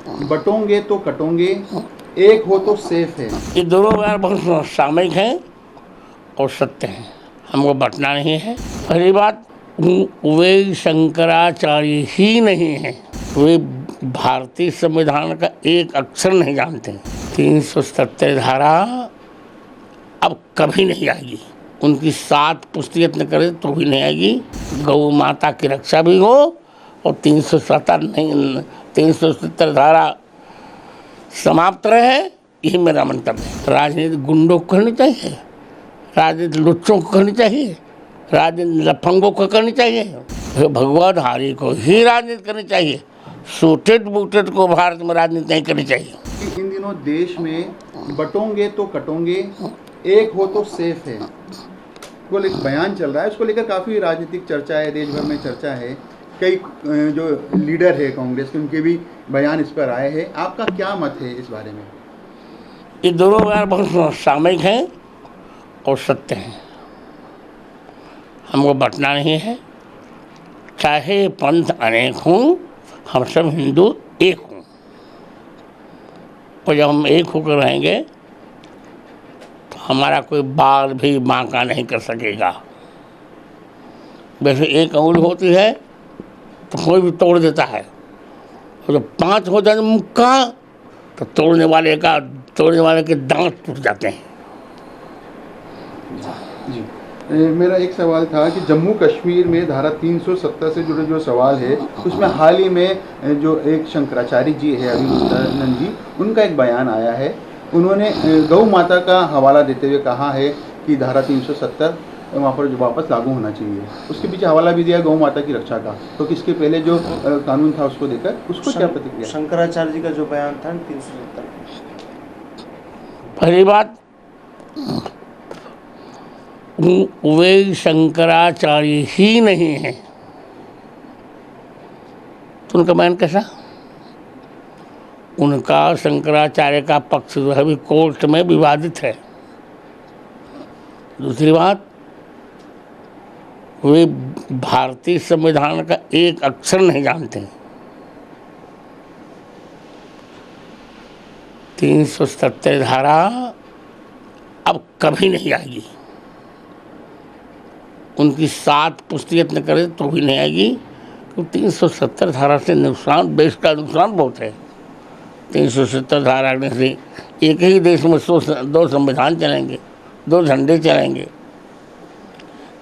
बटोंगे तो कटोंगे, एक हो तो सेफ है। ये दोनों बयान बहुत सामयिक हैं और सत्य हैं। हमको बटना नहीं है। पहली बात, वे शंकराचार्य ही नहीं हैं, वे भारतीय संविधान का एक अक्षर नहीं जानते। 370 धारा अब कभी नहीं आएगी। उनकी 7 पुष्टि यत्न करे तो भी नहीं आएगी। गौ माता की रक्षा भी हो और 370 धारा समाप्त रहे, यही मेरा मंतव्य है। राजनीति गुंडों को करनी चाहिए, राजनीति लुच्चों को करनी चाहिए, राजनीति लफंगों को करनी चाहिए। भगवाधारी को ही राजनीति करनी चाहिए। सूटेड बूटेड को भारत में राजनीति नहीं करनी चाहिए। इन दिनों देश में बटोंगे तो कटोंगे, एक हो तो सेफ है, वो एक बयान चल रहा है। उसको लेकर काफ़ी राजनीतिक चर्चा है, देश भर में चर्चा है। कई जो लीडर है कांग्रेस के, उनके भी बयान इस पर आए हैं। आपका क्या मत है इस बारे में? ये दोनों बयान बहुत सामयिक हैं और सत्य हैं। हमको बटना नहीं है। चाहे पंथ अनेक हों, हम सब हिंदू एक हों। और जब हम एक होकर रहेंगे तो हमारा कोई बाल भी बांका नहीं कर सकेगा। वैसे एक अंगुल होती है तो कोई भी तोड़ देता है, और जब 5 हो जाए मुक्का तो तोड़ने वाले के दांत टूट जाते हैं। जी, मेरा एक सवाल था कि जम्मू कश्मीर में धारा 370 से जुड़े जो सवाल है, उसमें हाल ही में जो एक शंकराचार्य जी है, अभिनंदन जी, उनका एक बयान आया है। उन्होंने गौ माता का हवाला देते हुए कहा है कि धारा 370 वहाँ पर जो वापस लागू होना चाहिए। उसके पीछे हवाला भी दिया गौ माता की रक्षा का। तो इसके पहले जो कानून था उसको देकर उसको क्या प्रतिक्रिया? शंकराचार्य जी का जो बयान था 370, पहली बात, वे शंकराचार्य ही नहीं हैं तो उनका बयान कैसा? उनका शंकराचार्य का पक्ष जो है भी कोर्ट में विवादित है। दूसरी बात, वे भारतीय संविधान का एक अक्षर नहीं जानते। 370 धारा अब कभी नहीं आएगी। उनकी 7 पुष्टि यत्न करे तो भी नहीं आएगी। तो 370 धारा से नुकसान, देश का नुकसान बहुत है। 370 धारा से एक ही देश में 2 संविधान चलेंगे, 2 झंडे चलेंगे।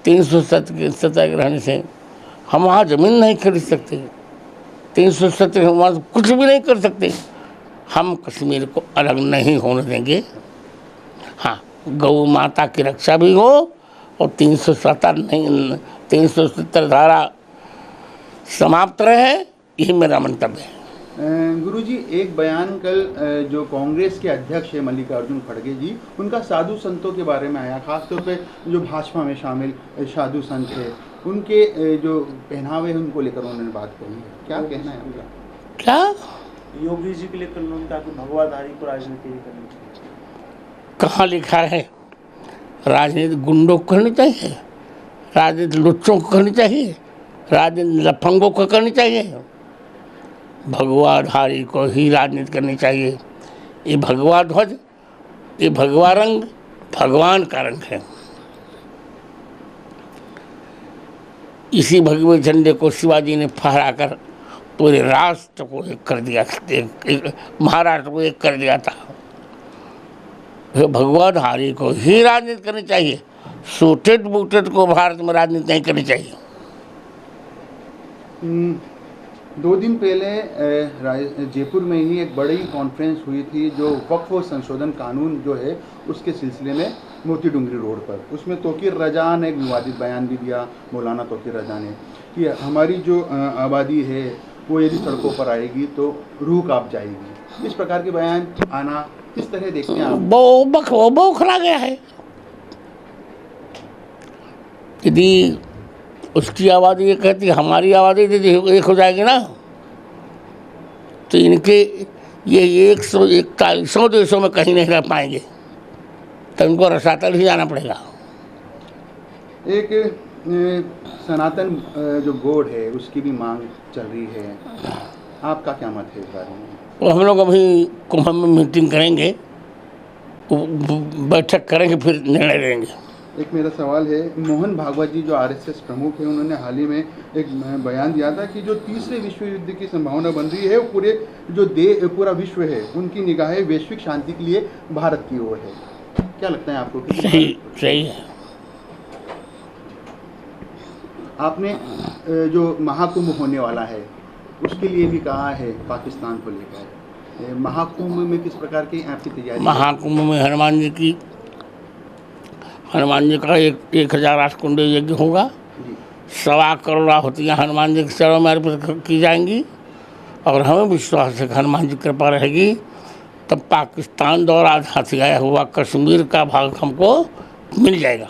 370 के रहने से हम वहाँ ज़मीन नहीं खरीद सकते। 370 हम वहाँ कुछ भी नहीं कर सकते। हम कश्मीर को अलग नहीं होने देंगे। हाँ, गौ माता की रक्षा भी हो और 370 धारा समाप्त रहे, यही मेरा मंतव्य है। गुरुजी, एक बयान कल जो कांग्रेस के अध्यक्ष है मल्लिकार्जुन खड़गे जी, उनका साधु संतों के बारे में आया। खासतौर पे जो भाजपा में शामिल साधु संत है, उनके जो पहनावे हैं उनको लेकर उन्होंने बात कही है। क्या कहना है आपका? क्या योगी जी के लेकर उन्होंने कहा कि भगवाधारी को राजनीति नहीं करनी चाहिए। कहाँ लिखा है? राजनीति गुंडों को करनी चाहिए, राजनीति लुच्चों को करनी चाहिए, राजनीति लफंगों को करनी चाहिए। भगवाधारी को ही राजनीति करनी चाहिए। ये भगवा ध्वज, ये भगवा रंग भगवान का रंग है। इसी भगवे झंडे को शिवाजी ने फहराकर पूरे राष्ट्र को एक कर दिया, महाराष्ट्र को एक कर दिया था। भगवाधारी को ही राजनीति करनी चाहिए। सूटेड बूटेड को भारत में राजनीति नहीं करनी चाहिए। 2 दिन पहले जयपुर में ही एक बड़ी कॉन्फ्रेंस हुई थी जो वक्फ संशोधन कानून जो है उसके सिलसिले में, मोती डूंगरी रोड पर। उसमें तौकीर रजा ने एक विवादित बयान भी दिया, मौलाना तौकीर रजा ने, कि हमारी जो आबादी है वो यदि सड़कों पर आएगी तो रूह कांप जाएगी। इस प्रकार के बयान आना किस तरह देखते हैं आप? वो खड़ा गया है। यदि उसकी आबादी ये कहती हमारी आबादी यदि एक हो जाएगी ना, तो इनके ये 141 देशों में कहीं नहीं रह पाएंगे, तो इनको रसातल ही जाना पड़ेगा। एक सनातन जो बोर्ड है उसकी भी मांग चल रही है, आपका क्या मत है इस बारे में? वो हम लोग अभी कुंभ में मीटिंग करेंगे, बैठक करेंगे, फिर निर्णय लेंगे। एक मेरा सवाल है, मोहन भागवत जी जो आरएसएस प्रमुख है, उन्होंने हाल ही में एक बयान दिया था कि जो तीसरे विश्व युद्ध की संभावना बन रही है, वो पूरा विश्व है, उनकी निगाहें वैश्विक शांति के लिए भारत की ओर है। क्या लगता है आपको? सही है। आपने जो महाकुंभ होने वाला है उसके लिए भी कहा है पाकिस्तान को लेकर, महाकुंभ में किस प्रकार की आपकी तैयारी? महाकुंभ में हनुमान जी का 1008 कुंड यज्ञ होगा। 1.25 करोड़ आहुतियाँ हनुमान जी के चरणों में अर्पित की जाएंगी, और हमें विश्वास है कि हनुमान जी की कृपा रहेगी, तब पाकिस्तान द्वारा हथियाया हुआ कश्मीर का भाग हमको मिल जाएगा।